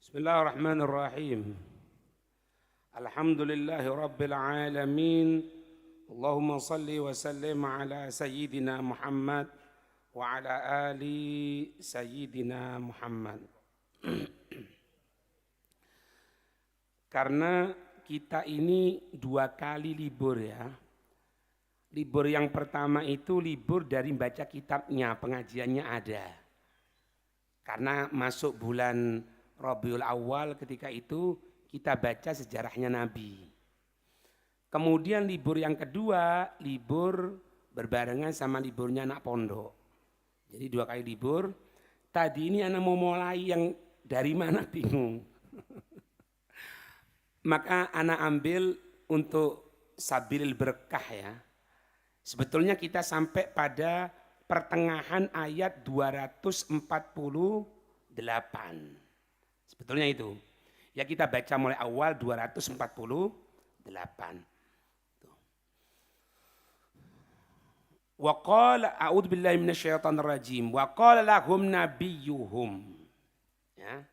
Bismillahirrahmanirrahim. Alhamdulillahi rabbil alamin. Allahumma salli wa sallim ala sayyidina Muhammad wa ala ali sayyidina Muhammad. Karena kita ini 2 kali libur ya. Libur yang pertama itu libur dari baca kitabnya, pengajiannya ada. Karena masuk bulan Rabiul Awal, ketika itu kita baca sejarahnya Nabi. Kemudian libur yang kedua, libur berbarengan sama liburnya anak pondok. Jadi 2 kali libur. Tadi ini anak mau mulai yang dari mana bingung. Maka anak ambil untuk sabilil berkah ya. Sebetulnya kita sampai pada pertengahan ayat 248. Sebetulnya itu. Ya kita baca mulai awal 248. Wa qala a'udzu billahi minasyaitonir rajim. Wa qala lahum nabiyyuhum. Ya.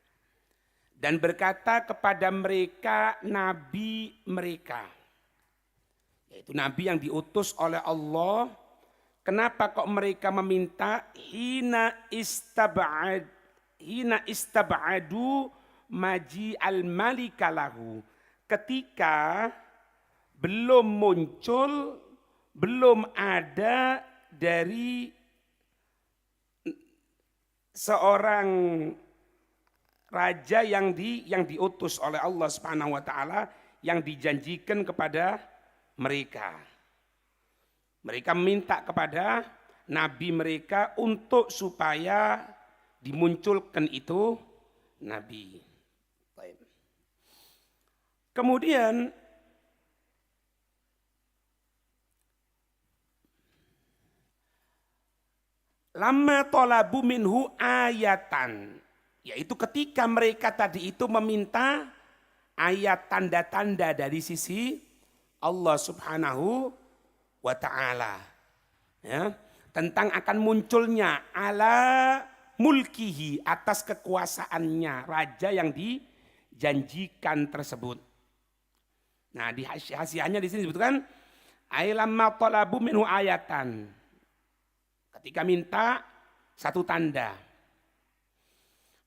Dan berkata kepada mereka nabi mereka. Yaitu nabi yang diutus oleh Allah. Kenapa kok mereka meminta hina istab'adu maji al-malika lahu, ketika belum muncul, belum ada dari seorang raja yang diutus oleh Allah Subhanahu wa taala, yang dijanjikan kepada mereka. Mereka minta kepada nabi mereka untuk supaya dimunculkan itu nabi. Kemudian lama tolabu minhu ayatan, yaitu ketika mereka tadi itu meminta ayat tanda-tanda dari sisi Allah Subhanahu wa ta'ala ya, tentang akan munculnya ala mulkihi, atas kekuasaannya raja yang dijanjikan tersebut. Nah di hasiahnya di sini disebutkan ailamma talabu minhu ayatan, ketika minta satu tanda.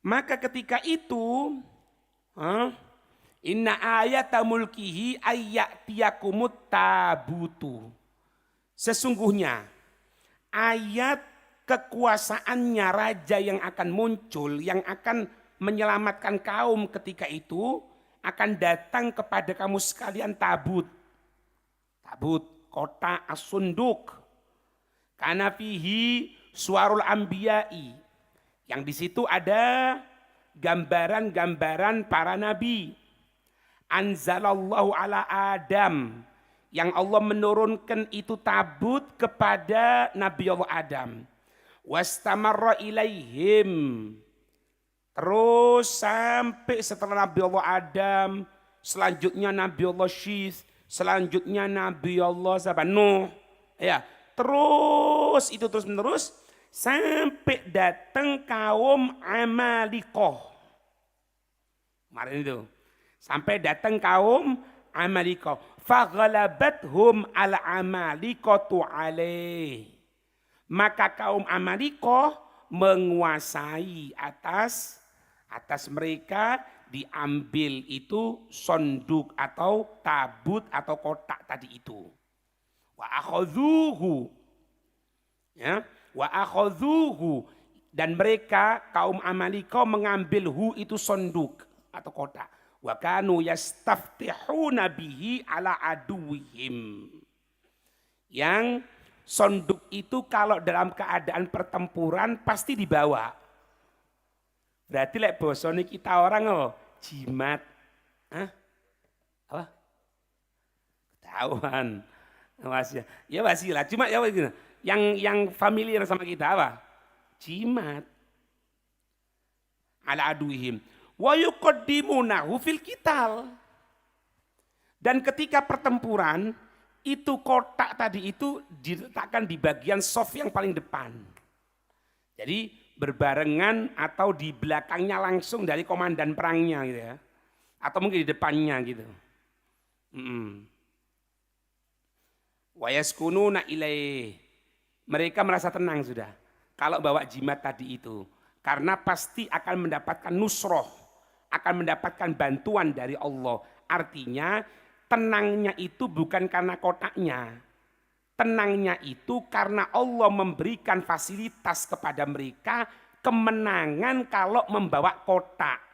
Maka ketika itu inna ayata mulkihi ayyatiyakumut tabutu, sesungguhnya ayat kekuasaannya raja yang akan muncul, yang akan menyelamatkan kaum ketika itu, akan datang kepada kamu sekalian tabut. Tabut, kota as-sunduk. Kana fihi suwarul anbiya'i, yang di situ ada gambaran-gambaran para nabi. Anzalallahu ala Adam, yang Allah menurunkan itu tabut kepada Nabi Allah Adam. Wastamarra ilaihim, terus sampai setelah Nabi Allah Adam, selanjutnya Nabi Allah Syith, selanjutnya Nabi Allah Nuh, ya, terus itu terus menerus sampai datang kaum Amalikoh. Kemarin itu sampai datang kaum Amalikoh. Faghalabathum al-Amalikotu alaih, maka kaum Amalikoh menguasai atas mereka, diambil itu sonduk atau tabut atau kotak tadi itu. Wa akhadhuhu, ya, wa akhadhuhu, dan mereka kaum Amalikoh mengambil itu sonduk atau kotak. Wa kanu yastaftihuna bihi ala aduwihim, yang sonduk itu kalau dalam keadaan pertempuran pasti dibawa. Berarti lek bosone kita orang jimat. Hah? Apa? Ketahuan. Ya wasilah, cuma ya yang familiar sama kita apa? Jimat. Ala aduwihim. Wa yuqaddimunahu fil qital. Dan ketika pertempuran, itu kotak tadi itu diletakkan di bagian soft yang paling depan. Jadi berbarengan atau di belakangnya langsung dari komandan perangnya gitu ya. Atau mungkin di depannya gitu. Wa yaskununa ilaih. Mereka merasa tenang sudah kalau bawa jimat tadi itu. Karena pasti akan mendapatkan nusroh, akan mendapatkan bantuan dari Allah. Artinya tenangnya itu bukan karena kotaknya. Tenangnya itu karena Allah memberikan fasilitas kepada mereka kemenangan kalau membawa kotak.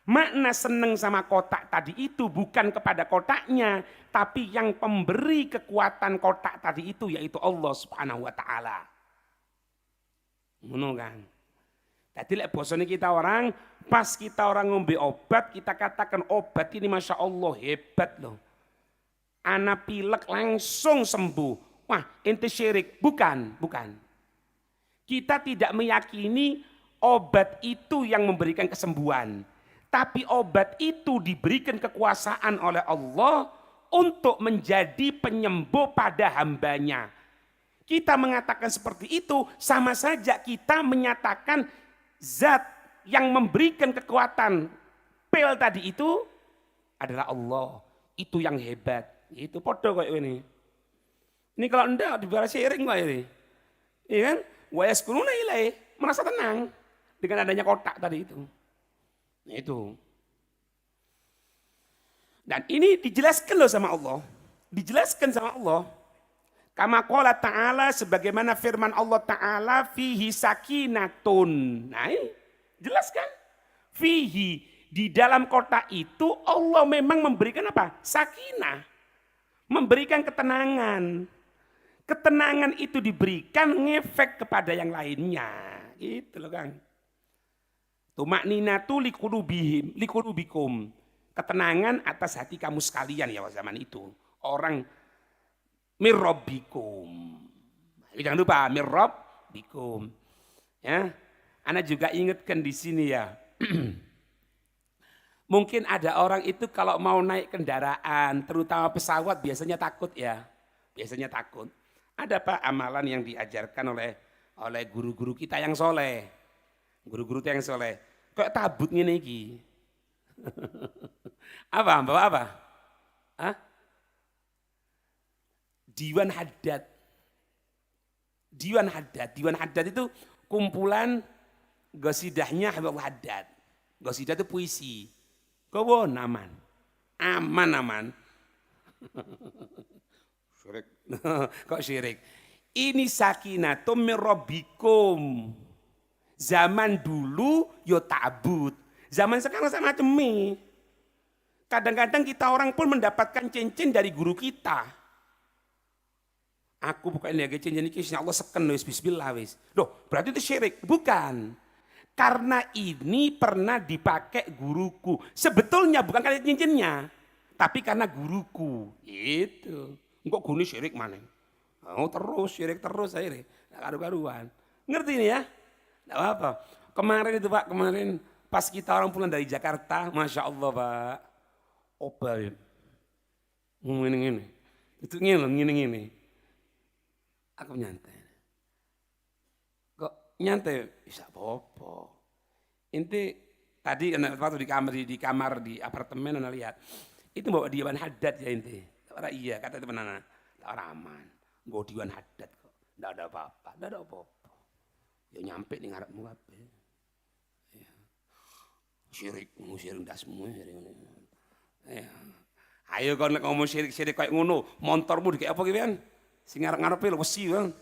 Makna seneng sama kotak tadi itu bukan kepada kotaknya, tapi yang pemberi kekuatan kotak tadi itu yaitu Allah Subhanahu wa taala. Ngono kan. Jadi lek bosone kita orang, pas kita orang ngombe obat, kita katakan obat ini Masya Allah hebat loh. Ana pilek langsung sembuh. Wah, ente syirik. Bukan. Kita tidak meyakini obat itu yang memberikan kesembuhan. Tapi obat itu diberikan kekuasaan oleh Allah untuk menjadi penyembuh pada hambanya. Kita mengatakan seperti itu, sama saja kita menyatakan zat yang memberikan kekuatan pil tadi itu adalah Allah. Itu yang hebat. Itu podo kayak ini. Ini kalau enggak dibalas syirik kok ini. Iya kan? Wa yaskununa ilaih, merasa tenang dengan adanya kotak tadi itu. Itu. Dan ini dijelaskan loh sama Allah. Dijelaskan sama Allah. Kama qala ta'ala, sebagaimana firman Allah Ta'ala, fihi sakinatun. Nah ini jelaskan. Fihi, di dalam kota itu Allah memang memberikan apa? Sakinah. Memberikan ketenangan. Ketenangan itu diberikan ngefek kepada yang lainnya. Gitu loh Kang. Tumakninatu likurubikum. Ketenangan atas hati kamu sekalian ya zaman itu. Orang mirrobbikum. Jangan lupa mirrobbikum. Ya, Ana juga ingatkan di sini ya. Mungkin ada orang itu kalau mau naik kendaraan, terutama pesawat biasanya takut ya. Biasanya takut. Ada Pak amalan yang diajarkan oleh guru-guru kita yang soleh. Guru-guru yang soleh. Kok tabut ngene iki. Apa? Bawa apa? Hah? Diwan Haddad. Diwan Haddad itu kumpulan gosidahnya Habib Haddad. Gosidah itu puisi. Kewon aman. Syirik. Kok syirik? Ini sakinatum min rabbikum. Zaman dulu yo tabut. Zaman sekarang sama macam. Kadang-kadang kita orang pun mendapatkan cincin dari guru kita. Aku bukan lagi cincin ini, Allah seken wis bismillah wis. Loh, berarti itu syirik? Bukan. Karena ini pernah dipakai guruku. Sebetulnya bukan karena cincinnya, tapi karena guruku. Itu. Kok guni syirik mana? Oh terus syirik terus akhirnya. Nggak karu-karuan. Ngerti ini ya? Nggak apa-apa. Kemarin itu Pak, pas kita orang pulang dari Jakarta, Masya Allah Pak. Obat. Ngini. Itu ngini. Aku nyantai. Kok nyantai? Bisa apa-apa. Inti tadi waktu di kamar di apartemen Anda lihat. Itu bawa Diwan Haddad ya inti. Orang iya kata teman anak. Orang aman. Bawa Diwan Haddad kok. Tidak ada apa-apa. Ya nyampe di ngarepmu apa. Ya. Syirik dasmu. Ya. Ayo kau ngomong syirik kayak ngono. Montormu di kayak apa gitu kan? Sing ngarep-ngarepe lho wesi kan.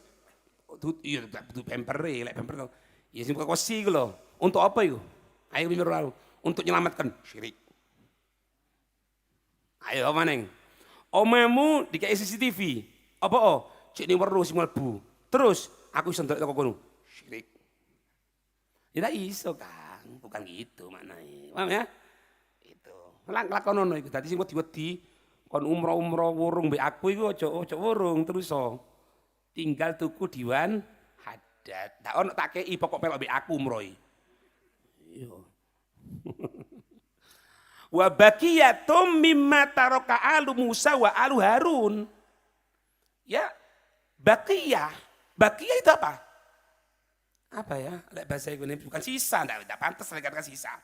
Iya itu pemper lek pemper. Ya sing kok wesi lho. Untuk apa itu? Ayo bimbing lalu. Untuk menyelamatkan syirik. Ayo apa neng? Omamu dikai CCTV. Apa cek ni weruh sing mlebu. Terus aku iso ndelok kono. Syirik. Ya iso Kang, bukan gitu maknanya. Paham ya? Itu. Lakonono iku dadi sing wedi-wedi kon umroh wurung mbek aku iku aja wurung terus tinggal tuku Diwan Haddad. Tak ono tak kei pokok pelok mbek aku umroh. Iya. Wa baqiyatum mimma taraka alu Musa wa alu Harun. Ya, baqiyah. Baqiyah itu apa? apa ya? Bahasa ini bukan sisa, enggak pantas dikatakan sisa.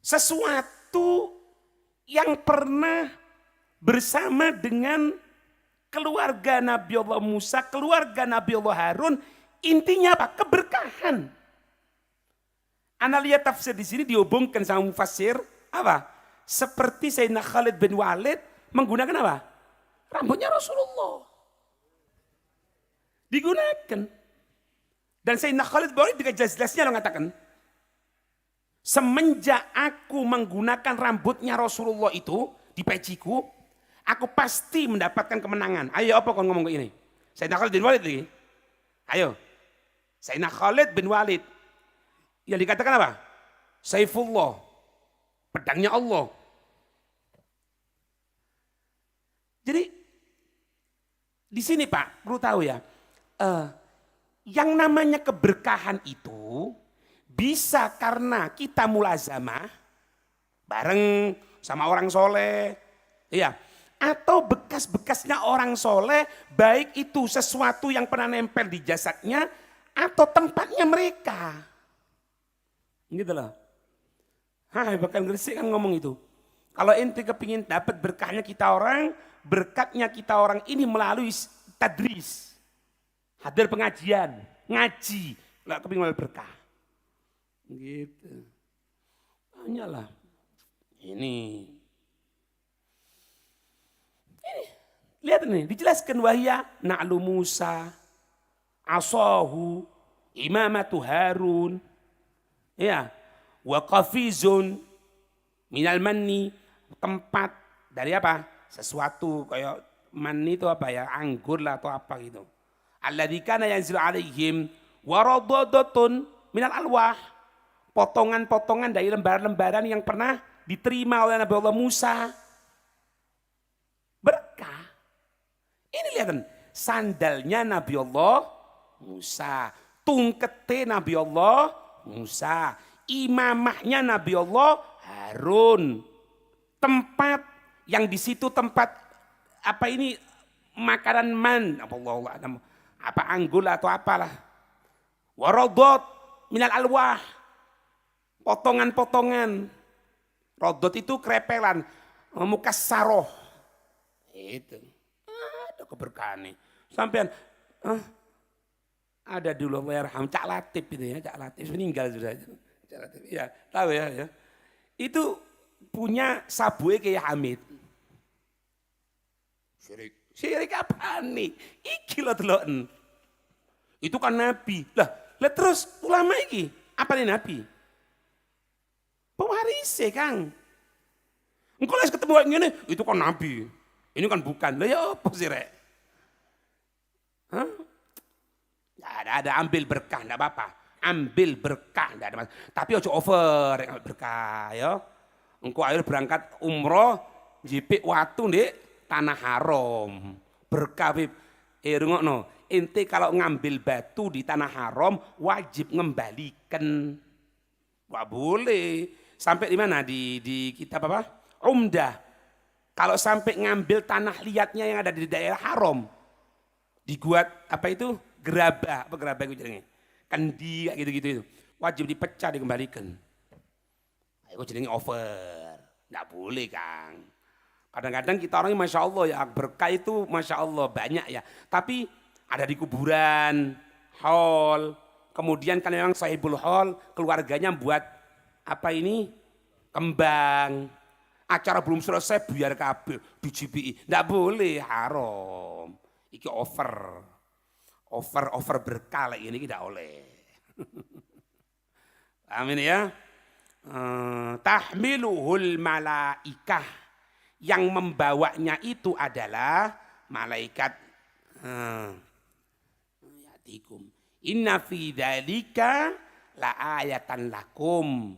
Sesuatu yang pernah bersama dengan keluarga Nabi Allah Musa, keluarga Nabi Allah Harun, intinya apa? Keberkahan. Anda lihat tafsir di sini dihubungkan sama mufassir apa? Seperti Sayyidina Khalid bin Walid menggunakan apa? Rambutnya Rasulullah. Digunakan. Dan Sayyidina Khalid bin Walid dengan jelas-jelasnya mengatakan, semenjak aku menggunakan rambutnya Rasulullah itu di peciku, aku pasti mendapatkan kemenangan. Ayo apa kau ngomong kayak ini? Sayyidina Khalid bin Walid lagi. Ayo. Sayyidina Khalid bin Walid. Yang dikatakan apa? Saifullah, pedangnya Allah. Jadi di sini Pak perlu tahu ya, yang namanya keberkahan itu bisa karena kita mulazamah bareng sama orang soleh, ya, atau bekas-bekasnya orang soleh, baik itu sesuatu yang pernah nempel di jasadnya atau tempatnya mereka. Gitu loh. Bahkan Gresik kan ngomong itu. Kalau ente kepingin dapat berkahnya kita orang, berkatnya kita orang ini melalui tadris. Hadir pengajian, ngaji, nggak kepingin melalui berkah. Gitu. Tanyalah. Ini. Lihat nih, dijelaskan wahya na'lu Musa, asahu, imamatu Harun. Ya, wa qafizun minal manni, tempat dari apa? Sesuatu kayak manni itu apa ya? Anggur lah atau apa gitu. Alladzi kana yanzilu alaihim waradatun minal alwah. Potongan-potongan dari lembaran-lembaran yang pernah diterima oleh Nabi Allah Musa. Berkah. Ini lihat sandalnya Nabi Allah Musa, tungkete Nabi Allah Musa, imamahnya Nabi Allah Harun, tempat yang di situ tempat apa ini makanan man, apa anggul atau apalah, warodot minal alwah, potongan-potongan, rodot itu krepelan, mukassaroh, itu, ada keberkahan nih, sampean, ada dulu Allahyarham Cak Latif itu ya, Cak Latif meninggal sudah. Cak Latif, ya tahu ya. Itu punya sabue kayak Hamid. Syirik apa nih? Iki lo teloken. Itu kan Nabi. Lah terus ulama iki apa nih Nabi? Pewaris Kang. Engkau les ketemu kayak gini, itu kan Nabi. Ini kan bukan. Lah ya apa sih rek? Hah? Ada ambil berkah, enggak apa-apa. Ambil berkah, enggak ada masalah. Tapi ojo over ambil berkah ya. Engkau akhir berangkat umroh, jipik watu di tanah haram. Berkah bib. Rungokno, ente kalau ngambil batu di tanah haram wajib ngembalikan. Wah boleh. Sampai di mana? Di kitab apa? Umdah. Kalau sampai ngambil tanah liatnya yang ada di daerah haram, dibuat apa itu? Gerabah, apa gerabah itu jadinya? Kendi gitu-gitu itu. Wajib dipecah dikembalikan. Ayo jadinya over. Nggak boleh Kang. Kadang-kadang kita orangnya Masya Allah ya, berkah itu Masya Allah banyak ya. Tapi ada di kuburan, hall, kemudian kan memang sahibul hall, keluarganya buat apa ini? Kembang. Acara belum selesai buyar kabel, di-GBI. Nggak boleh, haram. Iki over berkah ini tidak oleh. Amin ya. Tahmiluhul malaikah, yang membawanya itu adalah malaikat. Inna fi dzalika la ayatan lakum.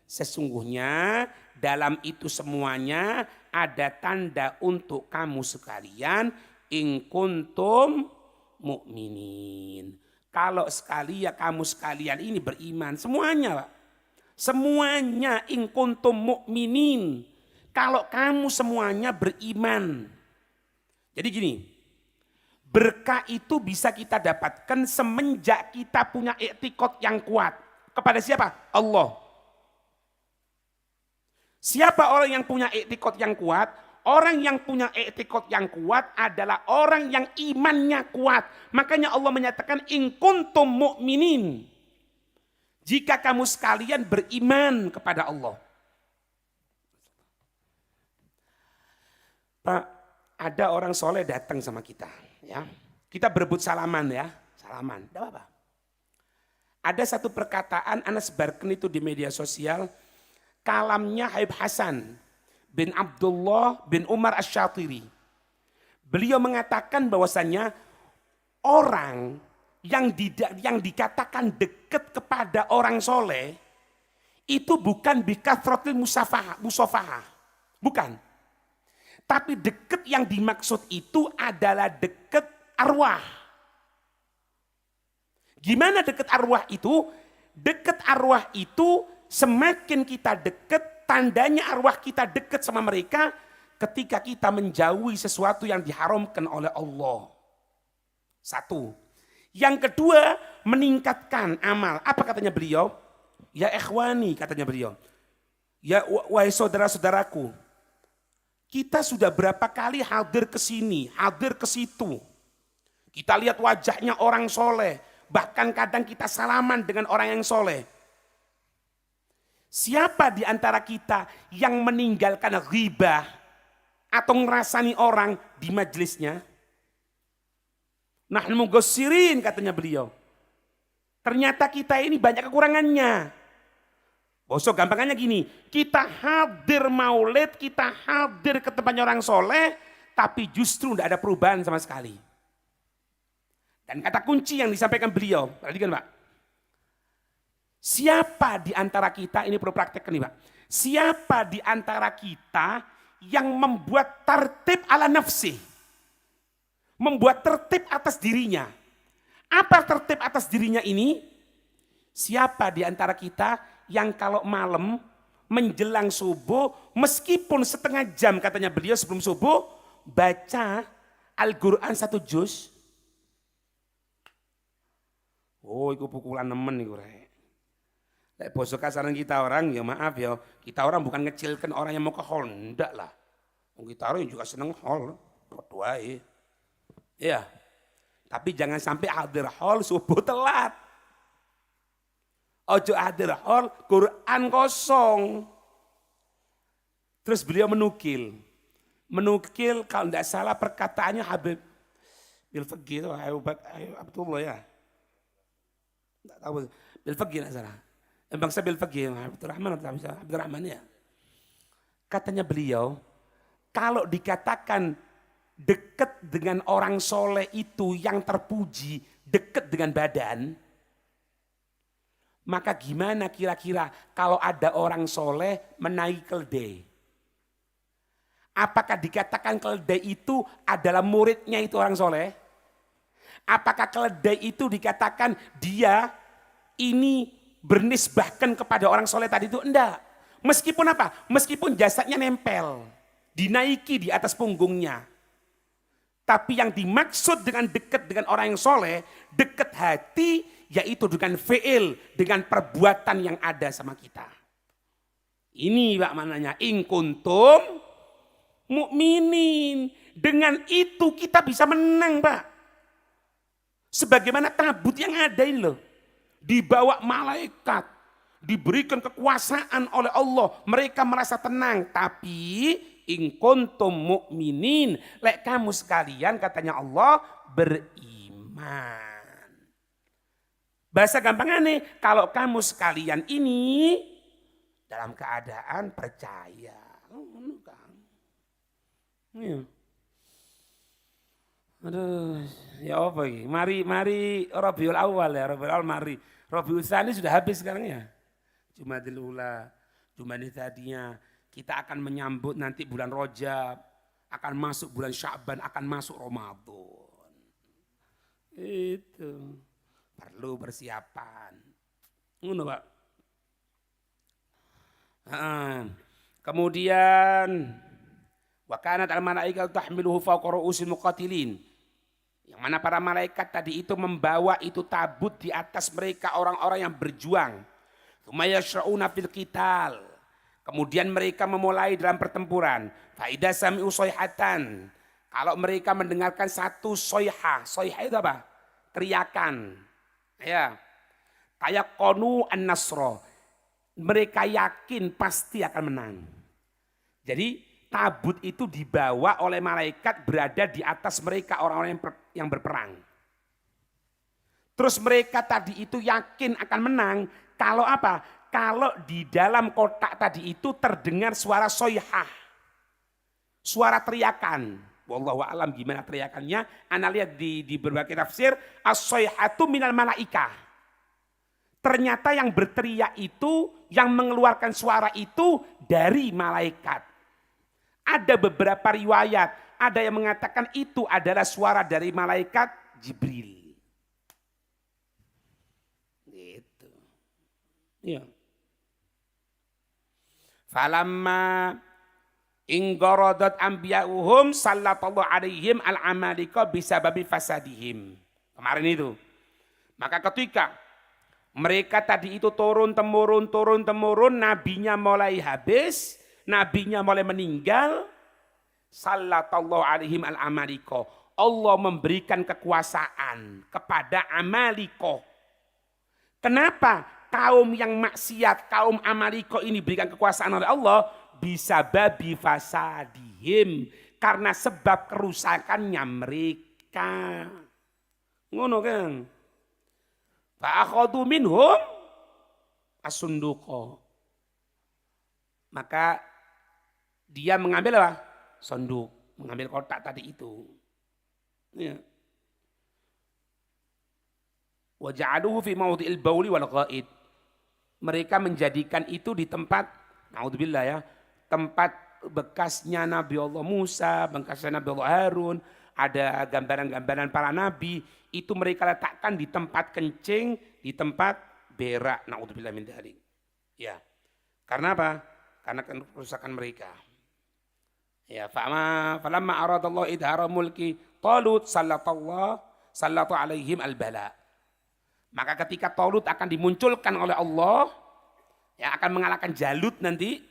Sesungguhnya dalam itu semuanya ada tanda untuk kamu sekalian, in kuntum mukminin. Kalau kamu sekalian ini beriman, semuanya Pak. Semuanya in kuntum mukminin. Kalau kamu semuanya beriman. Jadi gini, Berkah itu bisa kita dapatkan semenjak kita punya i'tiqad yang kuat. Kepada siapa? Allah. Siapa orang yang punya i'tiqad yang kuat? Orang yang punya i'tiqad yang kuat adalah orang yang imannya kuat. Makanya Allah menyatakan in kuntum mu'minin. Jika kamu sekalian beriman kepada Allah. Pak, ada orang soleh datang sama kita. Ya, kita berebut salaman ya, salaman, tidak apa-apa. Ada satu perkataan Anas sebarkan itu di media sosial, kalamnya Habib Hasan bin Abdullah bin Umar Asy-Syatiri. Beliau mengatakan bahwasanya orang yang dikatakan dekat kepada orang soleh itu bukan bikathrotil musafahah, bukan. Tapi dekat yang dimaksud itu adalah dekat arwah. Gimana dekat arwah itu? Dekat arwah itu semakin kita dekat, tandanya arwah kita dekat sama mereka ketika kita menjauhi sesuatu yang diharamkan oleh Allah. Satu. Yang kedua, meningkatkan amal. Apa katanya beliau? Ya ikhwani katanya beliau. Ya wahai saudara-saudaraku. Kita sudah berapa kali hadir ke sini, hadir ke situ. Kita lihat wajahnya orang soleh, bahkan kadang kita salaman dengan orang yang soleh. Siapa di antara kita yang meninggalkan ghibah atau ngerasani orang di majelisnya? Nahnu mugossirin katanya beliau. Ternyata kita ini banyak kekurangannya. Bosok gampangannya gini, kita hadir maulid, kita hadir ke tempatnya orang soleh, tapi justru tidak ada perubahan sama sekali. Dan kata kunci yang disampaikan beliau, perhatikan Pak. Siapa di antara kita, ini perlu praktekkan nih Pak. Siapa di antara kita yang membuat tertib ala nafsi? Membuat tertib atas dirinya. Apa tertib atas dirinya ini? Siapa di antara kita yang kalau malam menjelang subuh, meskipun setengah jam katanya beliau sebelum subuh, baca Al-Quran 1 juz. Oh, itu pukulan nemen itu rek. Lek bosok kasaran kita orang, ya maaf ya, kita orang bukan ngecilkan orang yang mau ke hall, enggak lah. Kita orang juga seneng hall, berdoa ya. Iya, tapi jangan sampai hadir hall subuh telat. Ojo hadir hall, Quran kosong. Terus beliau menukil kalau tidak salah perkataannya Habib Bilfaqih itu Abdullah ya. Tidak tahu Bilfaqih tidak salah. Bangsa Bilfaqih Abdurrahman ya. Katanya beliau, kalau dikatakan dekat dengan orang soleh itu yang terpuji, dekat dengan badan, maka gimana kira-kira kalau ada orang soleh menaiki keledai? Apakah dikatakan keledai itu adalah muridnya itu orang soleh? Apakah keledai itu dikatakan dia ini bernisbahkan kepada orang soleh tadi itu? Enggak. Meskipun apa? Meskipun jasadnya nempel, dinaiki di atas punggungnya. Tapi yang dimaksud dengan dekat dengan orang yang soleh, dekat hati, yaitu dengan fi'il, dengan perbuatan yang ada sama kita. Ini Pak mananya, in kuntum mu'minin. Dengan itu kita bisa menang Pak. Sebagaimana tabut yang ada ini loh. Dibawa malaikat, diberikan kekuasaan oleh Allah, mereka merasa tenang. Tapi in kuntum mu'minin, lek kamu sekalian katanya Allah beriman. Bahasa gampangannya, kalau kamu sekalian ini dalam keadaan percaya. Aduh, ya apa ini? Mari Rabiul Awal ya, Rabiul Awal mari. Rabiul Tsani sudah habis sekarang ya. Jumadil Ula, Jumadil tadinya. Kita akan menyambut nanti bulan Rajab, akan masuk bulan Sya'ban, akan masuk Ramadan. Itu. Perlu persiapan. Ngono Pak. Kemudian wa kanat al malaikatu tahmiluhu fawqa ru'usil muqatilin. Yang mana para malaikat tadi itu membawa itu tabut di atas mereka orang-orang yang berjuang. Tsumma yashra'una fil qital. Kemudian mereka memulai dalam pertempuran. Fa idza sami'u sayhatan. Kalau mereka mendengarkan satu soyha, soyha itu apa? Teriakan. Ya. Tayaqqanu an-nasra. Mereka yakin pasti akan menang. Jadi tabut itu dibawa oleh malaikat berada di atas mereka orang-orang yang berperang. Terus mereka tadi itu yakin akan menang. Kalau apa? Kalau di dalam kotak tadi itu terdengar suara soyhah. Suara teriakan. Wallahu a'lam gimana teriakannya. Anda lihat di berbagai tafsir. As-soyhatu minal malaikah. Ternyata yang berteriak itu, yang mengeluarkan suara itu dari malaikat. Ada beberapa riwayat, ada yang mengatakan itu adalah suara dari malaikat Jibril. Gitu. Iya. Falamma inggorodat anbiya'uhum sallallahu alaihim al-amalika bisababi fasadihim. Kemarin itu. Maka ketika mereka tadi itu turun-temurun, nabinya mulai habis, nabinya mulai meninggal, sallallahu alaihim al-amalika. Allah memberikan kekuasaan kepada amaliko. Kenapa? Kaum yang maksiat, kaum amaliko ini berikan kekuasaan oleh Allah bisa babi fasadihim karena sebab kerusakannya mereka. Ngono kan? Fa'akhadhu minhum as-sunduqa. Maka dia mengambil apa? Sonduk, mengambil kotak tadi itu. Ya. Wa ja'aluhu fi mawdi'il bauli wal ghaid. Mereka menjadikan itu di tempat, naudzubillah ya, tempat bekasnya Nabi Allah Musa, bekasnya Nabi Allah Harun, ada gambaran-gambaran para nabi, itu mereka letakkan di tempat kencing, di tempat berak, naudzubillah min dzalik. Ya. Karena apa? Karena kerusakan mereka. Ya, falamma aradallahu idhara mulki Talut sallatu alaihim al-bala. Maka ketika Talut akan dimunculkan oleh Allah, yang akan mengalahkan Jalut nanti,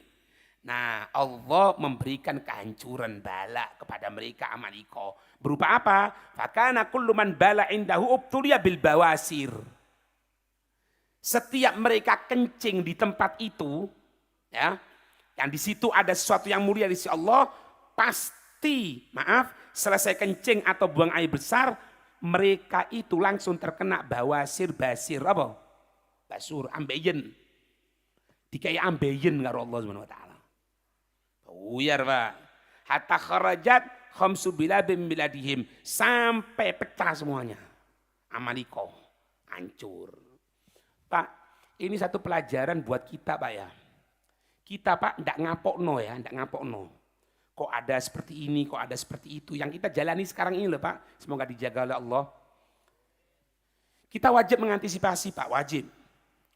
nah Allah memberikan kehancuran bala kepada mereka Amaliko. Berupa apa? Fakana kullu man bala indahu ubtuliya bil bawasir. Setiap mereka kencing di tempat itu, ya, yang di situ ada sesuatu yang mulia di sisi Allah, pasti, selesai kencing atau buang air besar, mereka itu langsung terkena bawasir, basir, apa? Basur, ambeien. Dikai ambeien karo Allah Subhanahu wa taala. Buyar, Pak. Hatta kharajat khamsu bilabim biladihim, sampai pecah semuanya. Amaliko hancur. Pak, ini satu pelajaran buat kita, Pak ya. Kita, Pak, ndak ngapokno ya, ndak ngapokno. Kok ada seperti ini, kok ada seperti itu. Yang kita jalani sekarang ini loh Pak. Semoga dijaga oleh Allah. Kita wajib mengantisipasi Pak, wajib.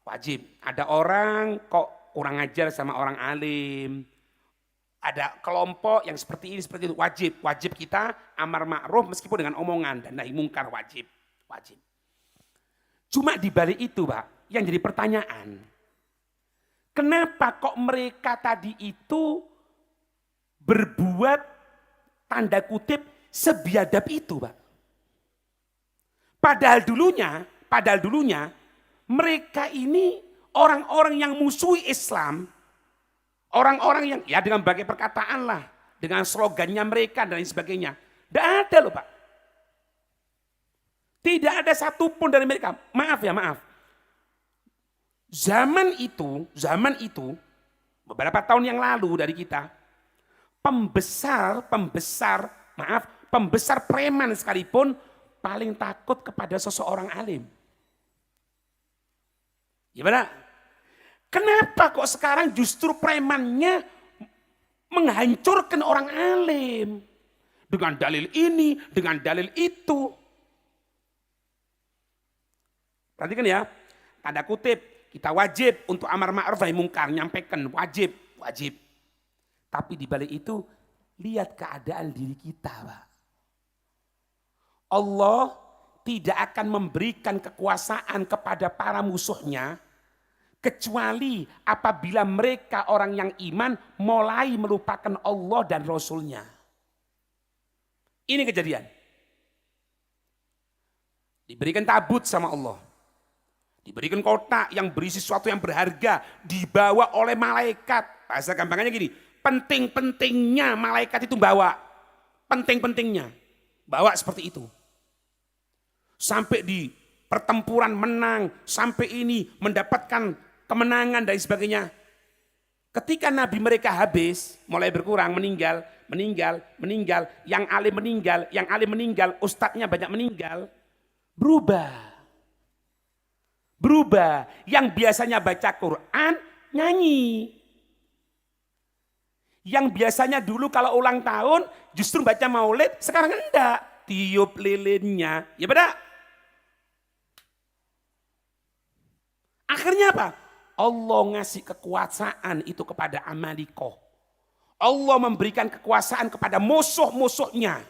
Wajib. Ada orang kok kurang ajar sama orang alim. Ada kelompok yang seperti ini, seperti itu. Wajib. Wajib kita amar ma'ruf meskipun dengan omongan. Dan nahi mungkar wajib. Wajib. Cuma di balik itu Pak, yang jadi pertanyaan. Kenapa kok mereka tadi itu berbuat tanda kutip sebiadab itu, Pak. Padahal dulunya mereka ini orang-orang yang musuhi Islam, orang-orang yang ya dengan berbagai perkataan lah, dengan slogannya mereka dan lain sebagainya. Tidak ada loh Pak. Tidak ada satupun dari mereka. Maaf ya, maaf. Zaman itu beberapa tahun yang lalu dari kita, pembesar preman sekalipun paling takut kepada seseorang alim. Gimana? Kenapa kok sekarang justru premannya menghancurkan orang alim? Dengan dalil ini, dengan dalil itu. Perhatikan ya, tanda kutip, kita wajib untuk amar ma'ruf nahi mungkar, nyampaikan, wajib. Tapi di balik itu, lihat keadaan diri kita, Pak. Allah tidak akan memberikan kekuasaan kepada para musuhnya kecuali apabila mereka orang yang iman mulai melupakan Allah dan Rasulnya. Ini kejadian. Diberikan tabut sama Allah. Diberikan kotak yang berisi sesuatu yang berharga. Dibawa oleh malaikat. Bahasa gampangnya gini, penting-pentingnya malaikat itu bawa. Penting-pentingnya. Bawa seperti itu. Sampai di pertempuran menang. Sampai ini mendapatkan kemenangan dan sebagainya. Ketika nabi mereka habis, mulai berkurang, meninggal, yang alim meninggal, ustadznya banyak meninggal, berubah. Yang biasanya baca Quran, nyanyi. Yang biasanya dulu kalau ulang tahun, justru baca maulid, sekarang enggak. Tiup lilinnya, ya benar. Akhirnya apa? Allah ngasih kekuasaan itu kepada Amalikoh. Allah memberikan kekuasaan kepada musuh-musuhnya.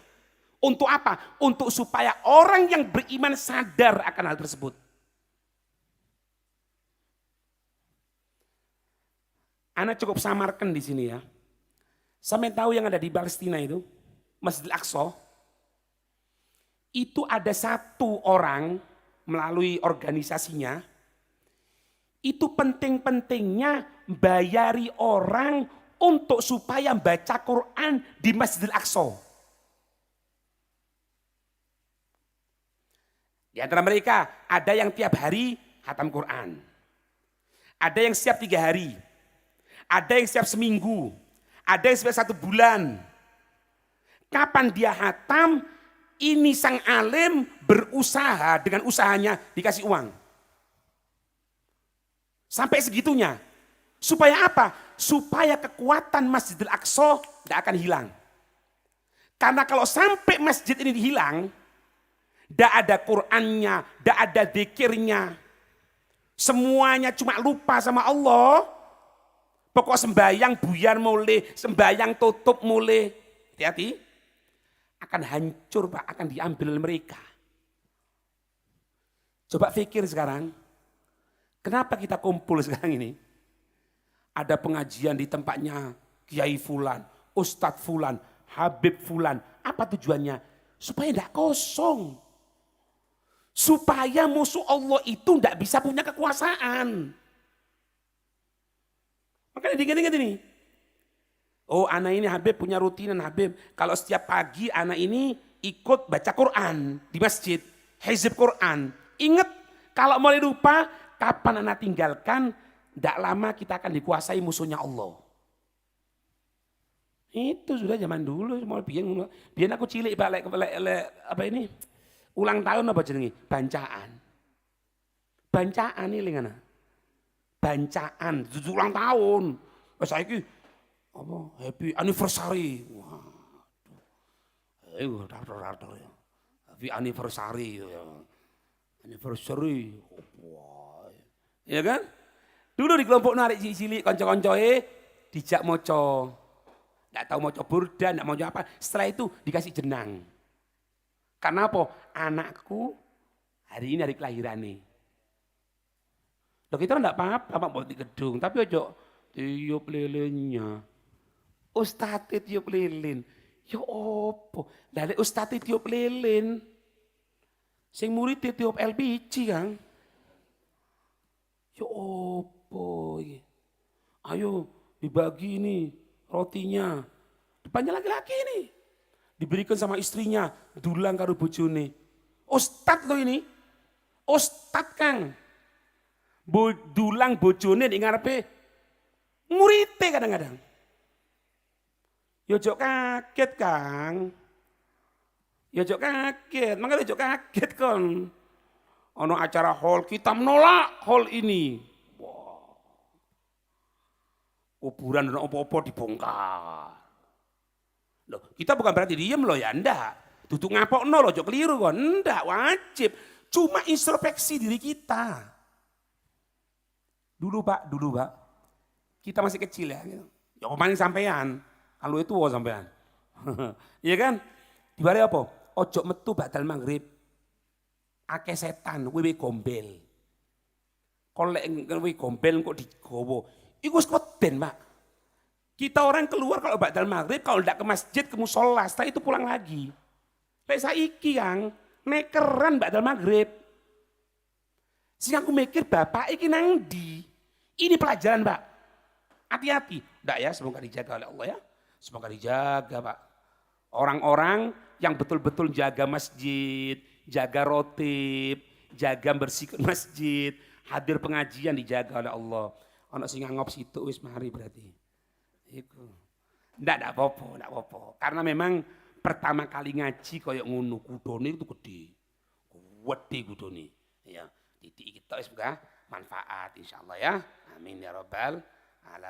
Untuk apa? Untuk supaya orang yang beriman sadar akan hal tersebut. Anak cukup samarkan di sini ya. Sampai tahu yang ada di Palestina itu, Masjid Al-Aqsa, itu ada satu orang melalui organisasinya, itu penting-pentingnya bayari orang untuk supaya baca Quran di Masjid Al-Aqsa. Di antara mereka ada yang tiap hari khatam Quran. Ada yang setiap 3 hari. Ada yang setiap seminggu. Ada yang setiap 1 bulan. Kapan dia khatam, ini sang alim berusaha dengan usahanya dikasih uang. Sampai segitunya. Supaya apa? Supaya kekuatan Masjidil Aqsa tidak akan hilang. Karena kalau sampai masjid ini hilang, tidak ada Qur'annya, tidak ada dzikirnya, semuanya cuma lupa sama Allah. Pokok sembahyang buyar mulai, sembahyang tutup mulai. Hati-hati, akan hancur Pak, akan diambil mereka. Coba pikir sekarang, kenapa kita kumpul sekarang ini? Ada pengajian di tempatnya Kiai Fulan, Ustadz Fulan, Habib Fulan. Apa tujuannya? Supaya tidak kosong. Supaya musuh Allah itu tidak bisa punya kekuasaan. Makanya diingat-ingat ini. Oh anak ini Habib punya rutinan Habib. Kalau setiap pagi anak ini ikut baca Quran di masjid. Hizib Quran. Ingat kalau mulai lupa kapan anak tinggalkan. Tidak lama kita akan dikuasai musuhnya Allah. Itu sudah zaman dulu. Biar aku cilik balik apa ini. Ulang tahun apa jenenge? Bancaan. Bancaan ini lingana. Bancaan, ulang tahun. Saiki apa? Happy anniversary. Waduh. Happy anniversary ya. Anniversary. Wah. Ya kan? Dulu di kelompok narik cilik kanca-kancoe dijak maca. Enggak tahu maca burda, enggak mau apa. Setelah itu dikasih jenang. Karena apa? Anakku hari ini hari kelahirannya. Loh kita enggak apa-apa buat di gedung, tapi ojo tiup lilinnya. Ustadz tiup lilin. Ya opo? Lah ustadz tiup lilin. Sing murid tiup LPG kan. Ya opo iki? Ayo dibagi ini rotinya. Depannya laki-laki ini. Diberikan sama istrinya, dulang karo bojone. Ustadz lo ini. Ustadz Kang. Dulang bojone di ngarepe murite kadang-kadang. Ya ojo kaget Kang. Ya ojo kaget, makanya ojo kaget kon. Ono acara hall kita menolak hall ini. Wah. Kuburan dan opo-opo dibongkar. Loh, kita bukan berarti diem loh ya, enggak. Duduk ngapokno loh, ojo keliru kon. Enggak, wajib. Cuma introspeksi diri kita. Dulu Pak, kita masih kecil ya. Ya paling sampean, kalau itu sampean. Iya kan? Dibari apa? ojo metu badal maghrib. Akeh setan, wewe gombel. Kolek wewe gombel kok digowo. Iku wis weden, Pak. Kita orang keluar kalau badal maghrib, kalau tidak ke masjid, ke musola, setelah itu pulang lagi. Lek saiki yang nekeran badal maghrib. Sing aku mikir bapak iki nang ndi? Ini pelajaran, Pak. Hati-hati. Enggak ya, semoga dijaga oleh Allah ya. Semoga dijaga, Pak. Orang-orang yang betul-betul jaga masjid, jaga rotib, jaga bersihkan masjid, hadir pengajian dijaga oleh Allah. Ana sing ngangop situ wis mari berarti. Iku. Ndak apa-apa. Karena memang pertama kali ngaji koyo ngono, kudone itu gede. Gede kudone. Ya, titik kita wis manfaat insyaallah ya. Amin ya rabbal alamin.